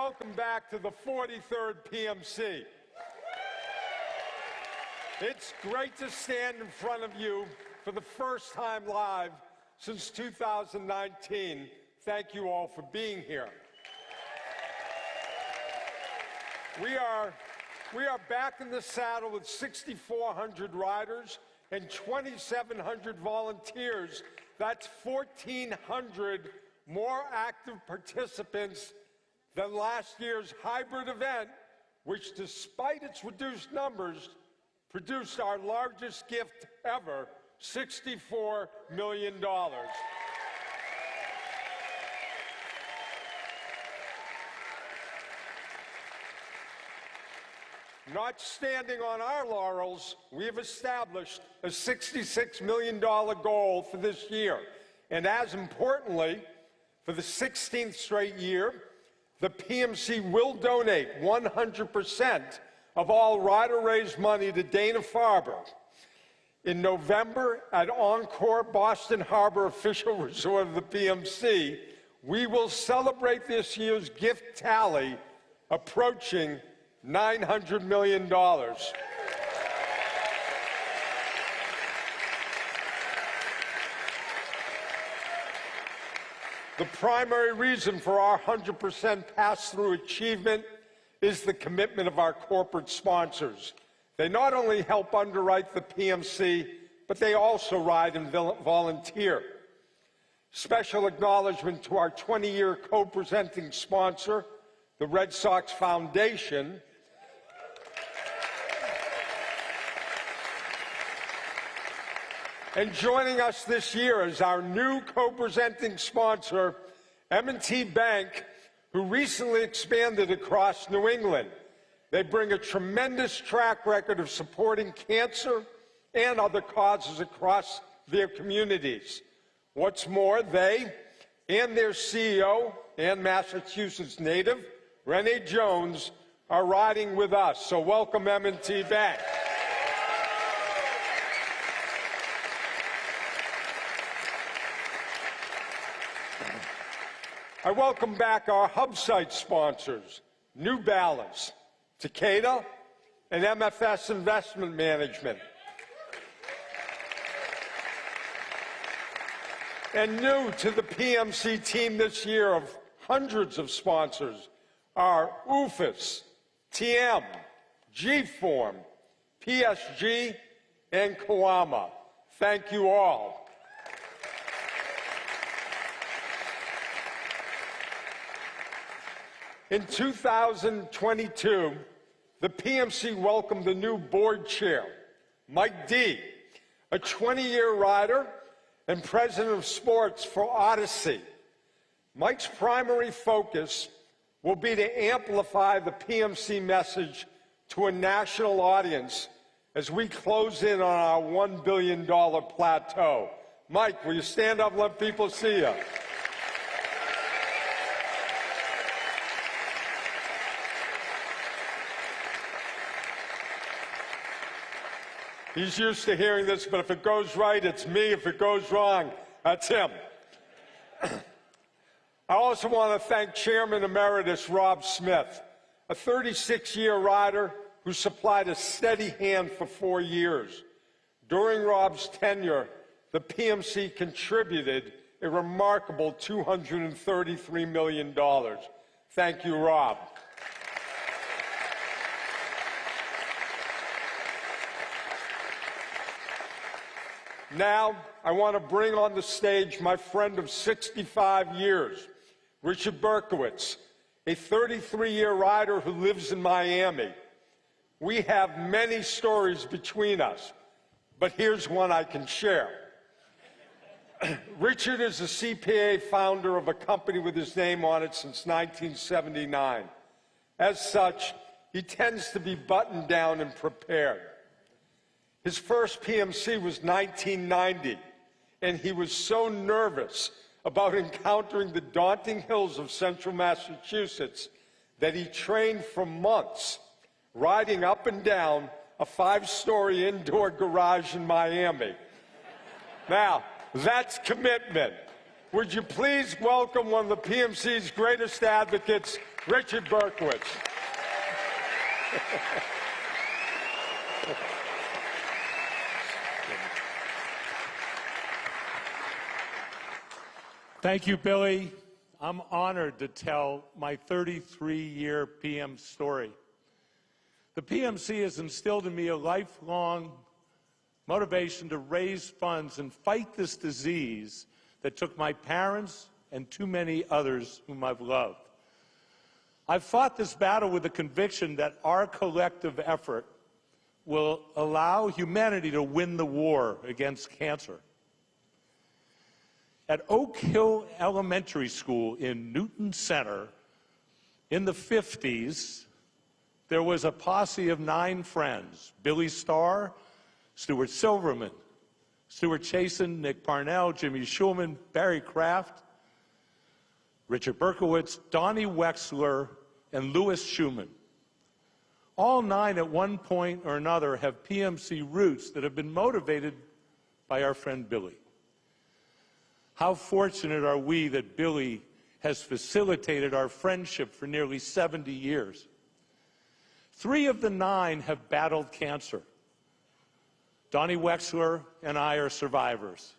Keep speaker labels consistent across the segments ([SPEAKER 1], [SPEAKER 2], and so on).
[SPEAKER 1] welcome back to the 43rd PMC. It's great to stand in front of you for the first time live since 2019. Thank you all for being here. We are back in the saddle with 6,400 riders and 2,700 volunteers. That's 1,400 more active participants than last year's hybrid event, which, despite its reduced numbers, produced our largest gift ever, $64 million. Not standing on our laurels, we have established a $66 million goal for this year. And as importantly, for the 16th straight year, the PMC will donate 100% of all rider-raised money to Dana-Farber. In November, at Encore Boston Harbor Official Resort of the PMC, we will celebrate this year's gift tally approaching $900 million. The primary reason for our 100% pass-through achievement is the commitment of our corporate sponsors. They not only help underwrite the PMC, but they also ride and volunteer. Special acknowledgement to our 20-year co-presenting sponsor, the Red Sox Foundation, and joining us this year is our new co-presenting sponsor, M&T Bank, who recently expanded across New England. They bring a tremendous track record of supporting cancer and other causes across their communities. What's more, they and their CEO and Massachusetts native, Renee Jones, are riding with us. So welcome, M&T Bank. I welcome back our hub site sponsors, New Balance, Takeda, and MFS Investment Management. And new to the PMC team this year of hundreds of sponsors are UFUS, TM, G-Form, PSG, and Kawama. Thank you all. In 2022, the PMC welcomed a new board chair, Mike D., a 20-year rider and president of sports for Odyssey. Mike's primary focus will be to amplify the PMC message to a national audience as we close in on our $1 billion plateau. Mike, will you stand up and let people see you? He's used to hearing this, but if it goes right, it's me. If it goes wrong, that's him. I also want to thank Chairman Emeritus Rob Smith, a 36-year rider who supplied a steady hand for 4 years. During Rob's tenure, the PMC contributed a remarkable $233 million. Thank you, Rob. Now, I want to bring on the stage my friend of 65 years, Richard Berkowitz, a 33-year rider who lives in Miami. We have many stories between us, but here's one I can share. Richard is a CPA founder of a company with his name on it since 1979. As such, he tends to be buttoned down and prepared. His first PMC was 1990, and he was so nervous about encountering the daunting hills of central Massachusetts that he trained for months, riding up and down a 5-story indoor garage in Miami. Now, that's commitment. Would you please welcome one of the PMC's greatest advocates, Richard Berkowitz.
[SPEAKER 2] Thank you, Billy. I'm honored to tell my 33-year PM story. The PMC has instilled in me a lifelong motivation to raise funds and fight this disease that took my parents and too many others whom I've loved. I've fought this battle with the conviction that our collective effort will allow humanity to win the war against cancer. At Oak Hill Elementary School in Newton Center in the 50s, there was a posse of 9 friends: Billy Starr, Stuart Silverman, Stuart Chasen, Nick Parnell, Jimmy Schulman, Barry Kraft, Richard Berkowitz, Donnie Wexler, and Louis Schumann. All 9 at one point or another have PMC roots that have been motivated by our friend Billy. How fortunate are we that Billy has facilitated our friendship for nearly 70 years. 3 of the 9 have battled cancer. Donnie Wexler and I are survivors.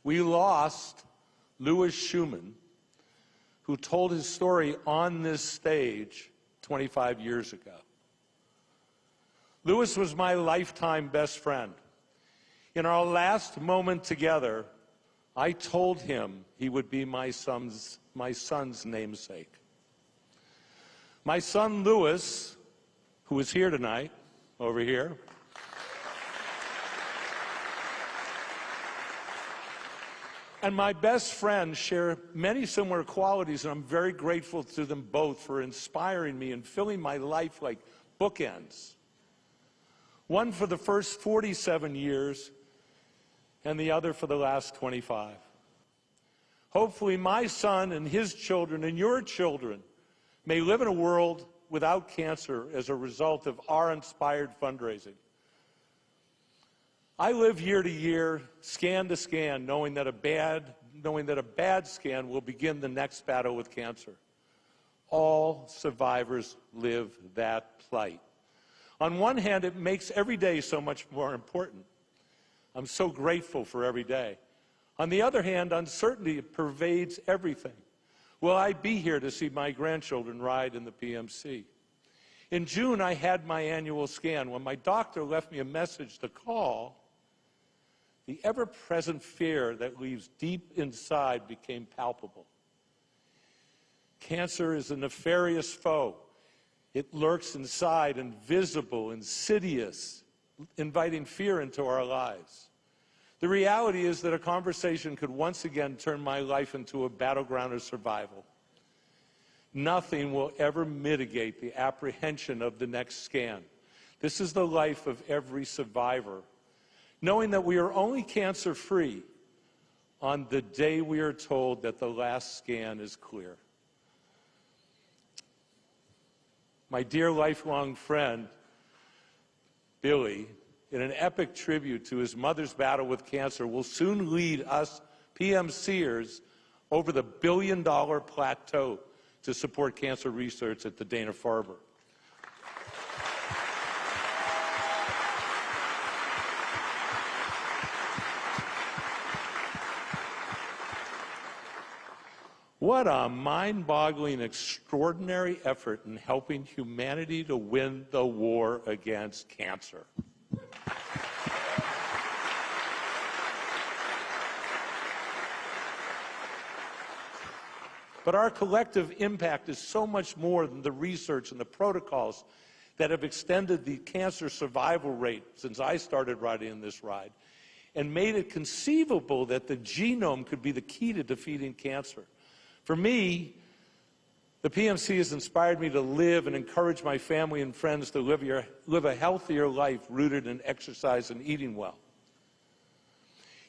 [SPEAKER 2] We lost Louis Schumann, who told his story on this stage 25 years ago. Louis was my lifetime best friend. In our last moment together, I told him he would be my son's namesake. My son Louis, who is here tonight, over here, and my best friend share many similar qualities, and I'm very grateful to them both for inspiring me and filling my life like bookends. One for the first 47 years, and the other for the last 25. Hopefully my son and his children and your children may live in a world without cancer as a result of our inspired fundraising. I live year to year, scan to scan, knowing that a bad scan will begin the next battle with cancer. All survivors live that plight. On one hand, it makes every day so much more important. I'm so grateful for every day. On the other hand, uncertainty pervades everything. Will I be here to see my grandchildren ride in the PMC? In June, I had my annual scan. When my doctor left me a message to call, the ever-present fear that lives deep inside became palpable. Cancer is a nefarious foe. It lurks inside, invisible, insidious, inviting fear into our lives. The reality is that a conversation could once again turn my life into a battleground of survival. Nothing will ever mitigate the apprehension of the next scan. This is the life of every survivor, knowing that we are only cancer-free on the day we are told that the last scan is clear. My dear lifelong friend, Billy, in an epic tribute to his mother's battle with cancer, will soon lead us PMCers over the billion-dollar plateau to support cancer research at the Dana-Farber. What a mind-boggling, extraordinary effort in helping humanity to win the war against cancer. But our collective impact is so much more than the research and the protocols that have extended the cancer survival rate since I started riding this ride and made it conceivable that the genome could be the key to defeating cancer. For me, the PMC has inspired me to live and encourage my family and friends to live a healthier life rooted in exercise and eating well.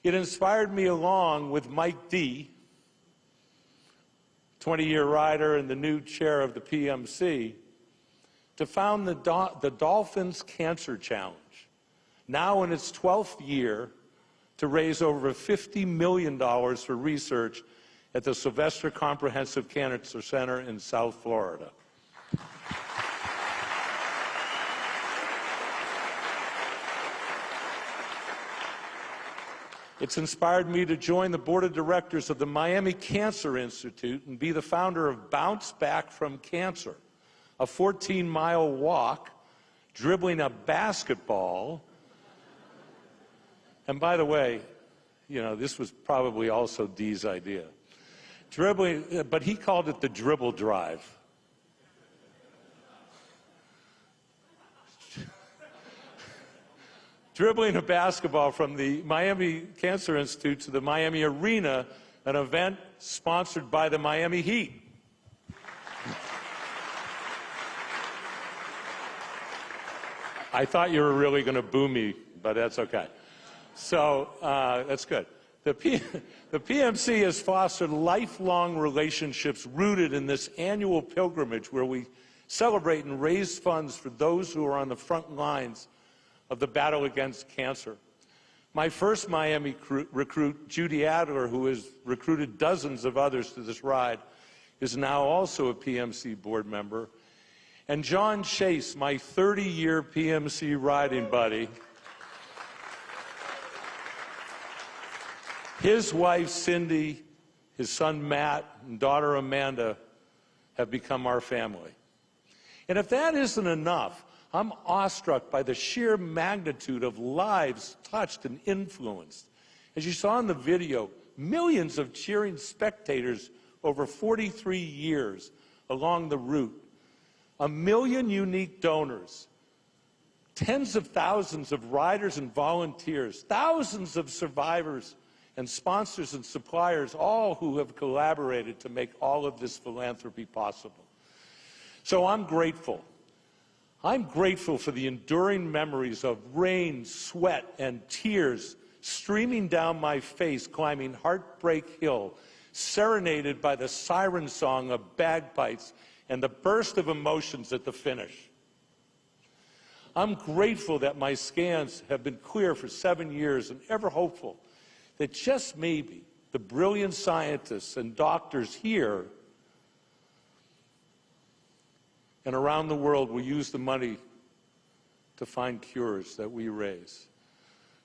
[SPEAKER 2] It inspired me along with Mike D., 20-year rider and the new chair of the PMC, to found the Dolphins Cancer Challenge, now in its 12th year, to raise over $50 million for research at the Sylvester Comprehensive Cancer Center in South Florida. It's inspired me to join the board of directors of the Miami Cancer Institute and be the founder of Bounce Back from Cancer, a 14-mile walk, dribbling a basketball. And by the way, you know, this was probably also Dee's idea. Dribbling, but he called it the dribble drive. Dribbling a basketball from the Miami Cancer Institute to the Miami Arena, an event sponsored by the Miami Heat. I thought you were really going to boo me, but that's okay. So that's good. The PMC has fostered lifelong relationships rooted in this annual pilgrimage where we celebrate and raise funds for those who are on the front lines of the battle against cancer. My first Miami recruit, Judy Adler, who has recruited dozens of others to this ride, is now also a PMC board member. And John Chase, my 30-year PMC riding buddy, his wife Cindy, his son Matt, and daughter Amanda have become our family. And if that isn't enough, I'm awestruck by the sheer magnitude of lives touched and influenced. As you saw in the video, millions of cheering spectators over 43 years along the route, 1 million unique donors, tens of thousands of riders and volunteers, thousands of survivors and sponsors and suppliers, all who have collaborated to make all of this philanthropy possible. So I'm grateful. I'm grateful for the enduring memories of rain, sweat, and tears streaming down my face climbing Heartbreak Hill, serenaded by the siren song of bagpipes and the burst of emotions at the finish. I'm grateful that my scans have been clear for 7 years and ever hopeful that just maybe the brilliant scientists and doctors here and around the world will use the money to find cures that we raise.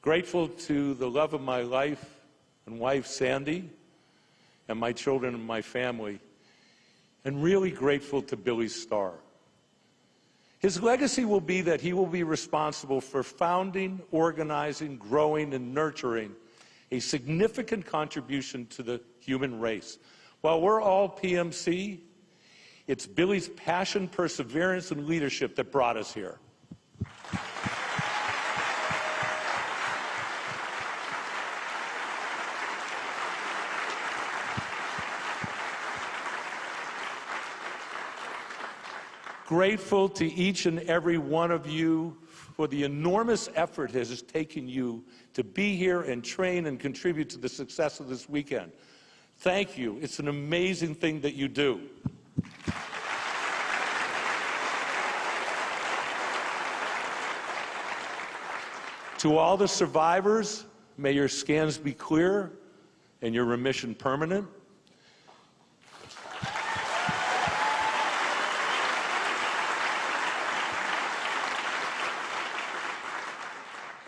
[SPEAKER 2] Grateful to the love of my life and wife, Sandy, and my children and my family, and really grateful to Billy Starr. His legacy will be that he will be responsible for founding, organizing, growing, and nurturing a significant contribution to the human race. While we're all PMC, it's Billy's passion, perseverance, and leadership that brought us here. Grateful to each and every one of you for the enormous effort it has taken you to be here and train and contribute to the success of this weekend. Thank you. It's an amazing thing that you do. To all the survivors, may your scans be clear and your remission permanent.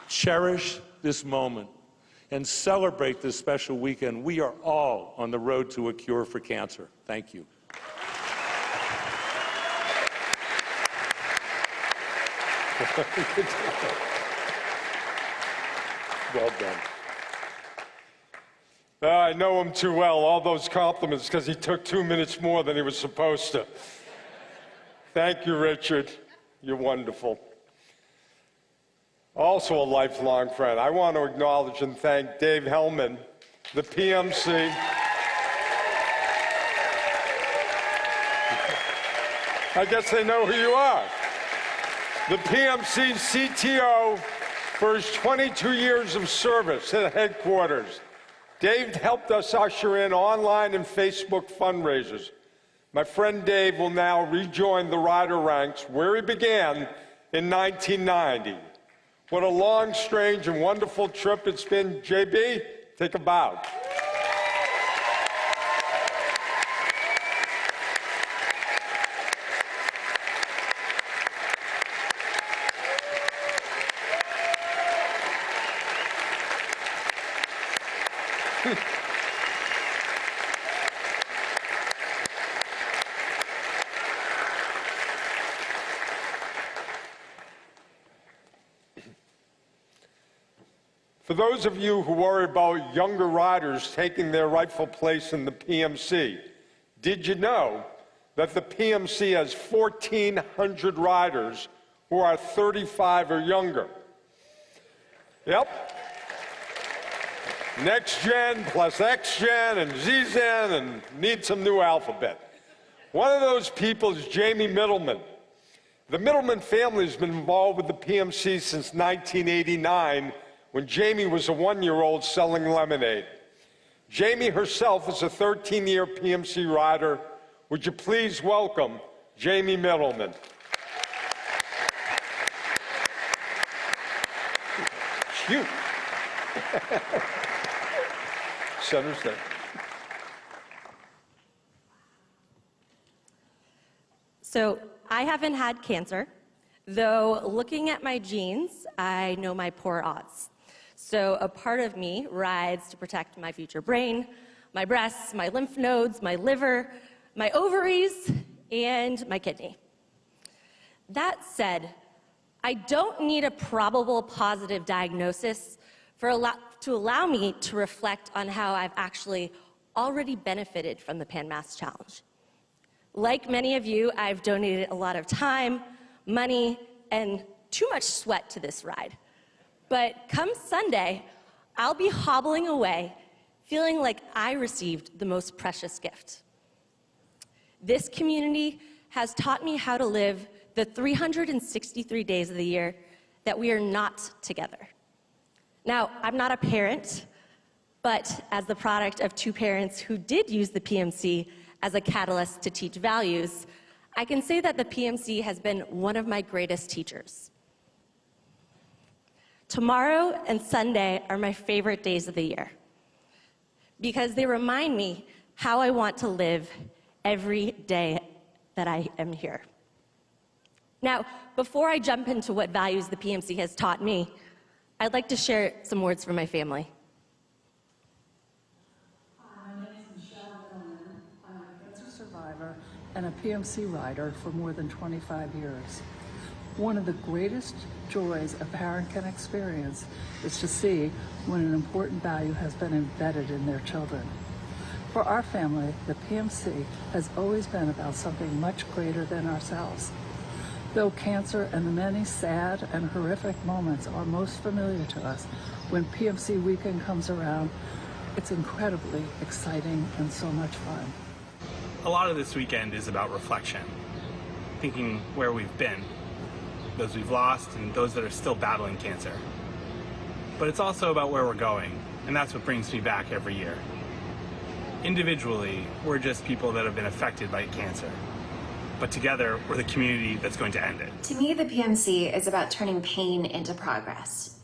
[SPEAKER 2] Cherish this moment and celebrate this special weekend. We are all on the road to a cure for cancer. Thank you. Well done.
[SPEAKER 1] I know him too well, all those compliments, because he took 2 minutes more than he was supposed to. Thank you, Richard. You're wonderful. Also a lifelong friend. I want to acknowledge and thank Dave Hellman, the PMC. I guess they know who you are. The PMC CTO for his 22 years of service at headquarters. Dave helped us usher in online and Facebook fundraisers, My friend Dave will now rejoin the rider ranks where he began in 1990. What a long, strange, and wonderful trip it's been. JB, take a bow. For those of you who worry about younger riders taking their rightful place in the PMC, did you know that the PMC has 1,400 riders who are 35 or younger? Yep. Next gen plus X gen and Z gen and need some new alphabet. One of those people is Jamie Middlemen. The Middlemen family has been involved with the PMC since 1989 when Jamie was a one-year-old selling lemonade. Jamie herself is a 13-year PMC rider. Would you please welcome Jamie Middlemen? Cute. Center stage.
[SPEAKER 3] So I haven't had cancer, though looking at my genes, I know my poor odds. So a part of me rides to protect my future brain, my breasts, my lymph nodes, my liver, my ovaries, and my kidney. That said, I don't need a probable positive diagnosis to allow me to reflect on how I've actually already benefited from the PanMass Challenge. Like many of you, I've donated a lot of time, money, and too much sweat to this ride. But come Sunday, I'll be hobbling away, feeling like I received the most precious gift. This community has taught me how to live the 363 days of the year that we are not together. Now, I'm not a parent, but as the product of two parents who did use the PMC as a catalyst to teach values, I can say that the PMC has been one of my greatest teachers. Tomorrow and Sunday are my favorite days of the year because they remind me how I want to live every day that I am here. Now, before I jump into what values the PMC has taught me, I'd like to share some words from my family.
[SPEAKER 4] Hi, my name is Michelle Middlemen. I'm a cancer survivor and a PMC rider for more than 25 years. One of the greatest joys a parent can experience is to see when an important value has been embedded in their children. For our family, the PMC has always been about something much greater than ourselves. Though cancer and the many sad and horrific moments are most familiar to us, when PMC weekend comes around, it's incredibly exciting and so much fun.
[SPEAKER 5] A lot of this weekend is about reflection, thinking where we've been, those we've lost, and those that are still battling cancer. But it's also about where we're going, and that's what brings me back every year. Individually, we're just people that have been affected by cancer. But together, we're the community that's going to end it.
[SPEAKER 6] To me, the PMC is about turning pain into progress.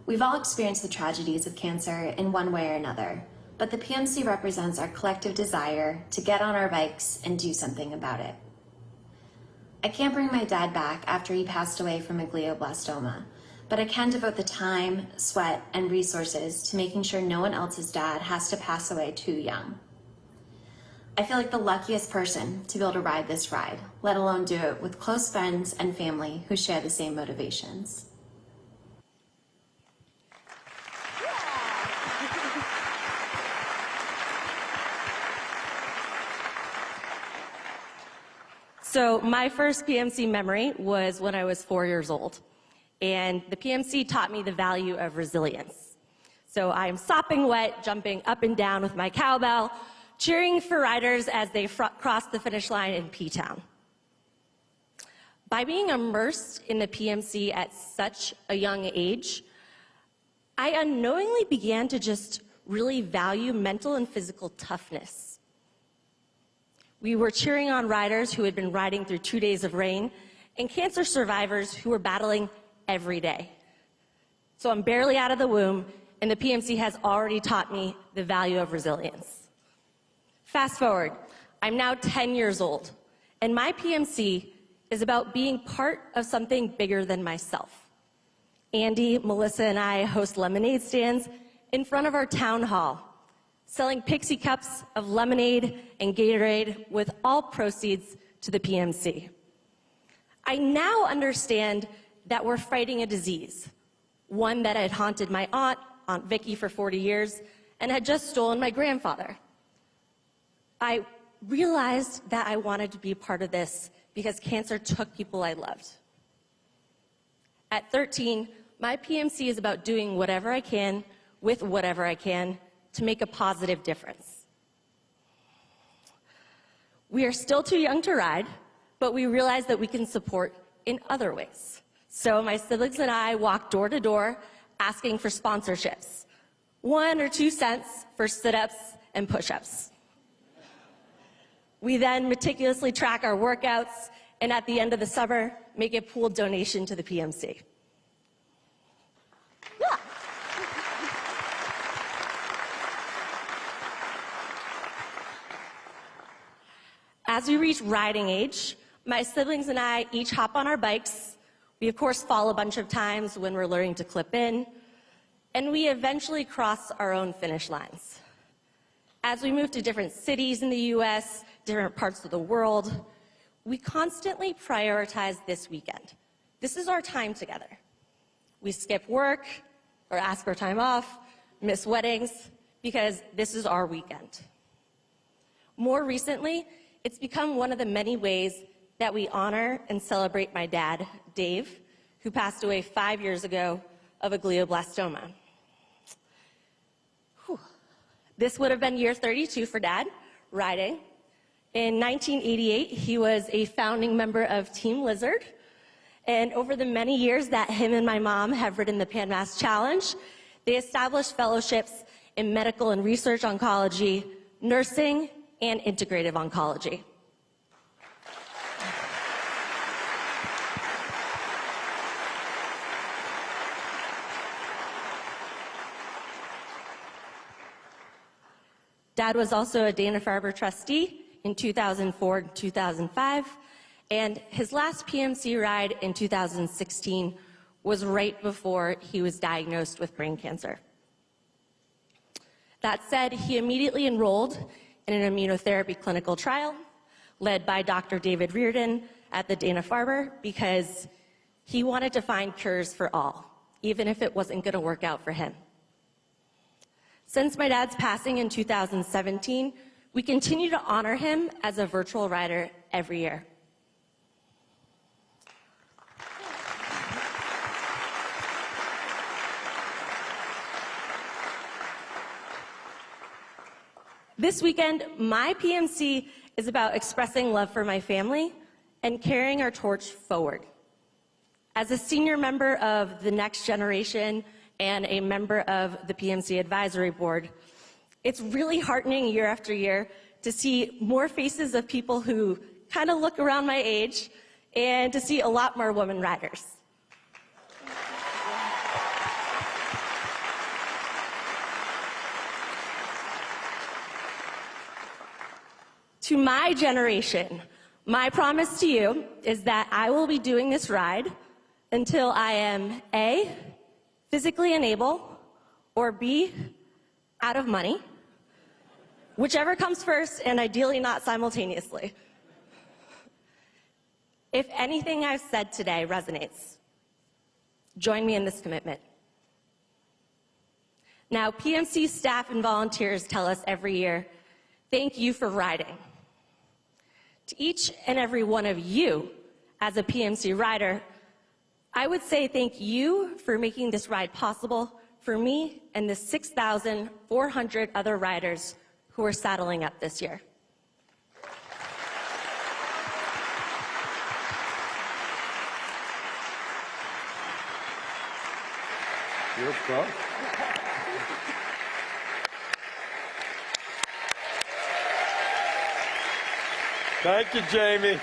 [SPEAKER 6] We've all experienced the tragedies of cancer in one way or another, but the PMC represents our collective desire to get on our bikes and do something about it. I can't bring my dad back after he passed away from a glioblastoma, but I can devote the time, sweat, and resources to making sure no one else's dad has to pass away too young. I feel like the luckiest person to be able to ride this ride, let alone do it with close friends and family who share the same motivations.
[SPEAKER 3] So my first PMC memory was when I was 4 years old, and the PMC taught me the value of resilience. So I'm sopping wet, jumping up and down with my cowbell, cheering for riders as they cross the finish line in P-Town. By being immersed in the PMC at such a young age, I unknowingly began to just really value mental and physical toughness. We were cheering on riders who had been riding through 2 days of rain and cancer survivors who were battling every day. So I'm barely out of the womb, and the PMC has already taught me the value of resilience. Fast forward, I'm now 10 years old, and my PMC is about being part of something bigger than myself. Andy, Melissa, and I host lemonade stands in front of our town hall, selling Pixie cups of lemonade and Gatorade with all proceeds to the PMC. I now understand that we're fighting a disease, one that had haunted my Aunt Vicky, for 40 years, and had just stolen my grandfather. I realized that I wanted to be part of this because cancer took people I loved. At 13, my PMC is about doing whatever I can with whatever I can to make a positive difference. We are still too young to ride, but we realize that we can support in other ways. So my siblings and I walk door to door asking for sponsorships, 1 or 2 cents for sit-ups and push-ups. We then meticulously track our workouts, and at the end of the summer, make a pooled donation to the PMC. Yeah. As we reach riding age, my siblings and I each hop on our bikes. We, of course, fall a bunch of times when we're learning to clip in, and we eventually cross our own finish lines. As we move to different cities in the US, different parts of the world, we constantly prioritize this weekend. This is our time together. We skip work or ask for time off, miss weddings, because this is our weekend. More recently, it's become one of the many ways that we honor and celebrate my dad, Dave, who passed away 5 years ago of a glioblastoma. Whew. This would have been year 32 for Dad, riding. In 1988, he was a founding member of Team Lizard. And over the many years that him and my mom have ridden the Pan Mass Challenge, they established fellowships in medical and research oncology, nursing, and integrative oncology. Dad was also a Dana-Farber trustee in 2004 and 2005, and his last PMC ride in 2016 was right before he was diagnosed with brain cancer. That said, he immediately enrolled in an immunotherapy clinical trial led by Dr. David Reardon at the Dana-Farber because he wanted to find cures for all, even if it wasn't going to work out for him. Since my dad's passing in 2017, we continue to honor him as a virtual rider every year. This weekend, my PMC is about expressing love for my family and carrying our torch forward. As a senior member of the Next Generation and a member of the PMC Advisory Board, it's really heartening year after year to see more faces of people who kind of look around my age and to see a lot more women riders. To my generation, my promise to you is that I will be doing this ride until I am A, physically unable, or B, out of money, whichever comes first, and ideally not simultaneously. If anything I've said today resonates, join me in this commitment. Now, PMC staff and volunteers tell us every year, thank you for riding. To each and every one of you as a PMC rider, I would say thank you for making this ride possible for me and the 6,400 other riders who are saddling up this year.
[SPEAKER 1] Yes, bro. Thank you, Jamie.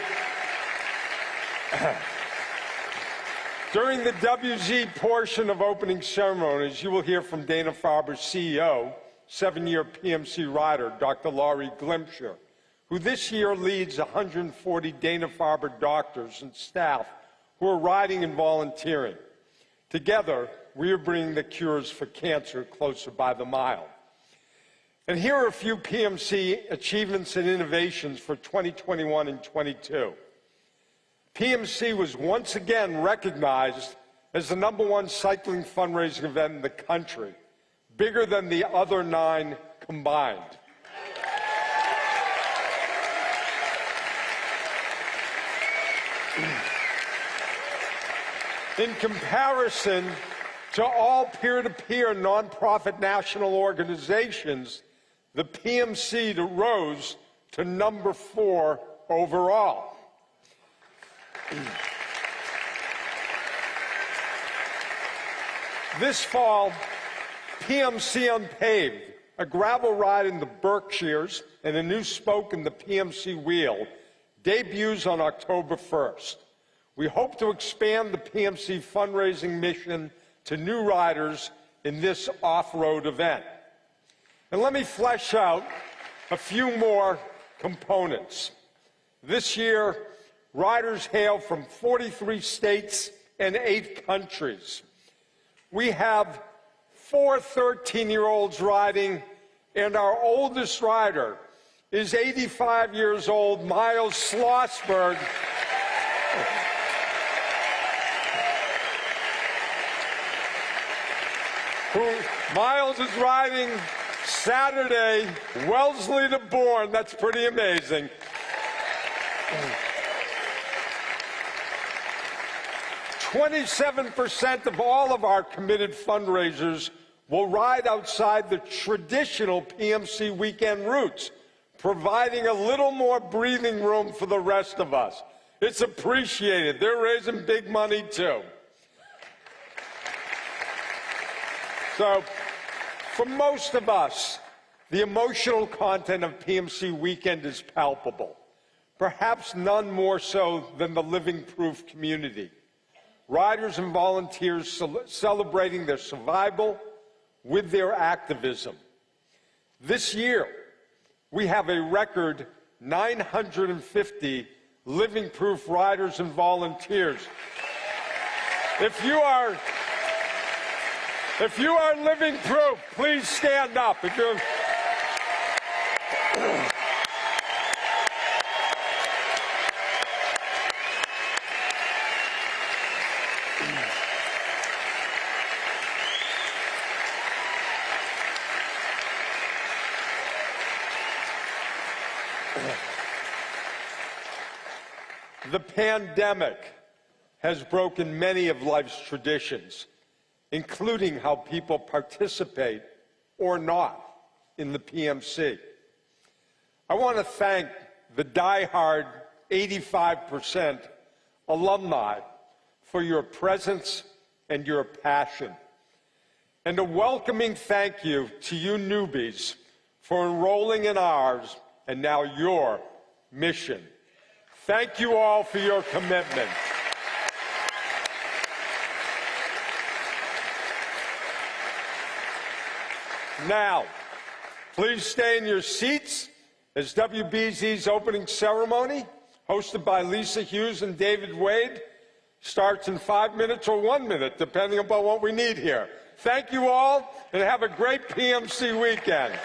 [SPEAKER 1] During the WZ portion of opening ceremonies, you will hear from Dana-Farber's CEO, 7-year PMC rider, Dr. Laurie Glimcher, who this year leads 140 Dana-Farber doctors and staff who are riding and volunteering. Together, we are bringing the cures for cancer closer by the mile. And here are a few PMC achievements and innovations for 2021 and 22. PMC was once again recognized as the #1 cycling fundraising event in the country, bigger than the other 9 combined. In comparison to all peer-to-peer nonprofit national organizations, the PMC rose to #4 overall. This fall, PMC Unpaved, a gravel ride in the Berkshires and a new spoke in the PMC wheel, debuts on October 1st. We hope to expand the PMC fundraising mission to new riders in this off-road event. And let me flesh out a few more components. This year, riders hail from 43 states and 8 countries. We have 4 13-year-olds riding, and our oldest rider is 85 years old, Miles Schlossberg, Miles is riding Saturday, Wellesley to Bourne. That's pretty amazing. 27% of all of our committed fundraisers will ride outside the traditional PMC weekend routes, providing a little more breathing room for the rest of us. It's appreciated. They're raising big money, too. So, for most of us, the emotional content of PMC Weekend is palpable, perhaps none more so than the Living Proof community. Riders and volunteers celebrating their survival with their activism. This year, we have a record 950 Living Proof riders and volunteers. If you are living proof, please stand up. If you're... The pandemic has broken many of life's traditions, including how people participate or not in the PMC. I want to thank the die-hard 85% alumni for your presence and your passion. And a welcoming thank you to you newbies for enrolling in ours and now your mission. Thank you all for your commitment. Now, please stay in your seats as WBZ's opening ceremony, hosted by Lisa Hughes and David Wade, starts in 5 minutes or 1 minute, depending upon what we need here. Thank you all, and have a great PMC weekend.